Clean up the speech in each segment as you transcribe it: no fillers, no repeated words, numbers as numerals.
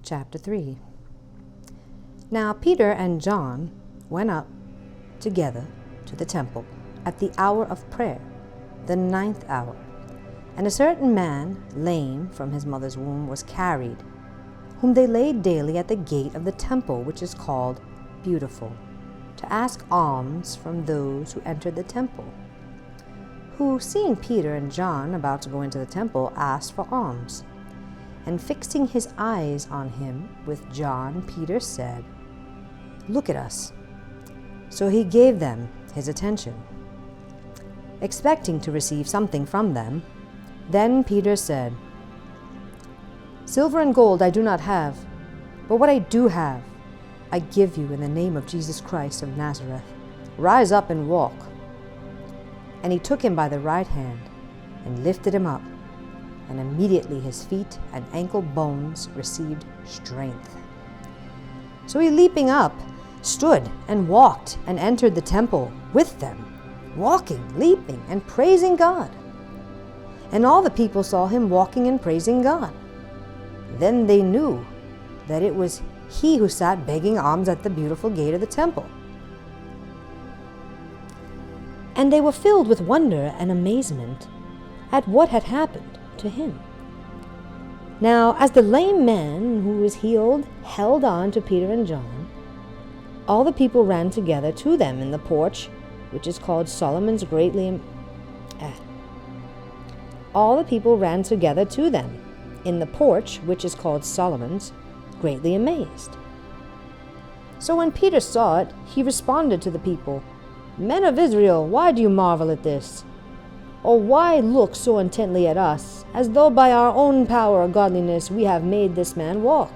Chapter 3. Now Peter and John went up together to the temple at the hour of prayer, the 9th hour. And a certain man, lame from his mother's womb, was carried, whom they laid daily at the gate of the temple, which is called Beautiful, to ask alms from those who entered the temple, who, seeing Peter and John about to go into the temple, asked for alms. And fixing his eyes on him with John, Peter said, "Look at us." So he gave them his attention, expecting to receive something from them. Then Peter said, "Silver and gold I do not have, but what I do have, I give you in the name of Jesus Christ of Nazareth. Rise up and walk." And he took him by the right hand and lifted him up, and immediately his feet and ankle bones received strength. So he, leaping up, stood and walked and entered the temple with them, walking, leaping, and praising God. And all the people saw him walking and praising God. Then they knew that it was he who sat begging alms at the beautiful gate of the temple. And they were filled with wonder and amazement at what had happened to him. Now, as the lame man who was healed held on to Peter and John, all the people ran together to them in the porch, which is called Solomon's greatly. All the people ran together to them in the porch, which is called Solomon's, greatly amazed. So when Peter saw it, he responded to the people, "Men of Israel, why do you marvel at this? Or why look so intently at us, as though by our own power or godliness we have made this man walk?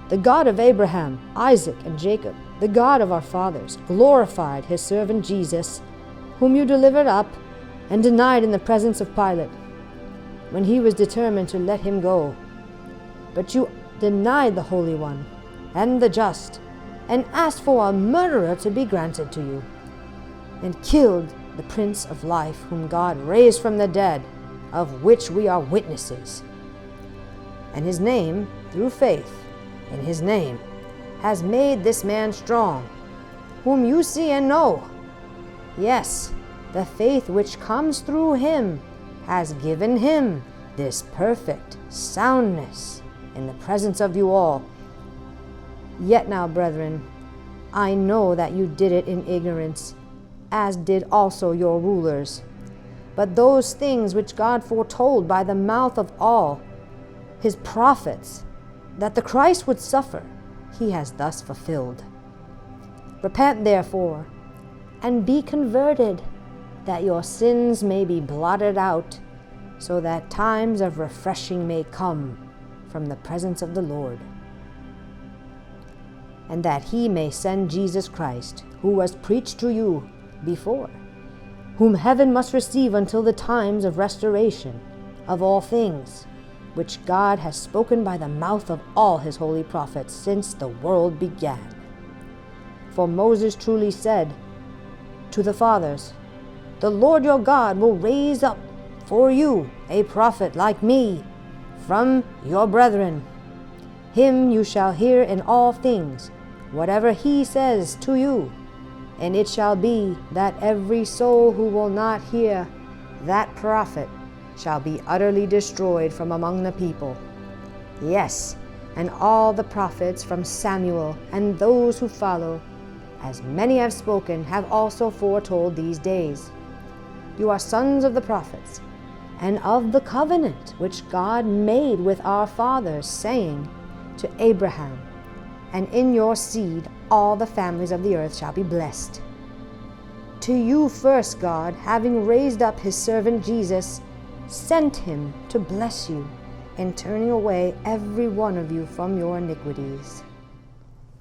The God of Abraham, Isaac, and Jacob, the God of our fathers, glorified his servant Jesus, whom you delivered up and denied in the presence of Pilate, when he was determined to let him go. But you denied the Holy One and the just, and asked for a murderer to be granted to you, and killed the Prince of Life, whom God raised from the dead, of which we are witnesses. And his name, through faith in his name, has made this man strong, whom you see and know. Yes, the faith which comes through him has given him this perfect soundness in the presence of you all. Yet now, brethren, I know that you did it in ignorance, as did also your rulers. But those things which God foretold by the mouth of all his prophets, that the Christ would suffer, he has thus fulfilled. Repent therefore, and be converted, that your sins may be blotted out, so that times of refreshing may come from the presence of the Lord, and that he may send Jesus Christ, who was preached to you before, whom heaven must receive until the times of restoration of all things, which God has spoken by the mouth of all his holy prophets since the world began. For Moses truly said to the fathers, "The Lord your God will raise up for you a prophet like me from your brethren. Him you shall hear in all things, whatever he says to you. And it shall be that every soul who will not hear that prophet shall be utterly destroyed from among the people. Yes, and all the prophets from Samuel and those who follow, as many have spoken, have also foretold these days. You are sons of the prophets, and of the covenant which God made with our fathers, saying to Abraham, and in your seed all the families of the earth shall be blessed. To you first God, having raised up his servant Jesus, sent him to bless you in turning away every one of you from your iniquities."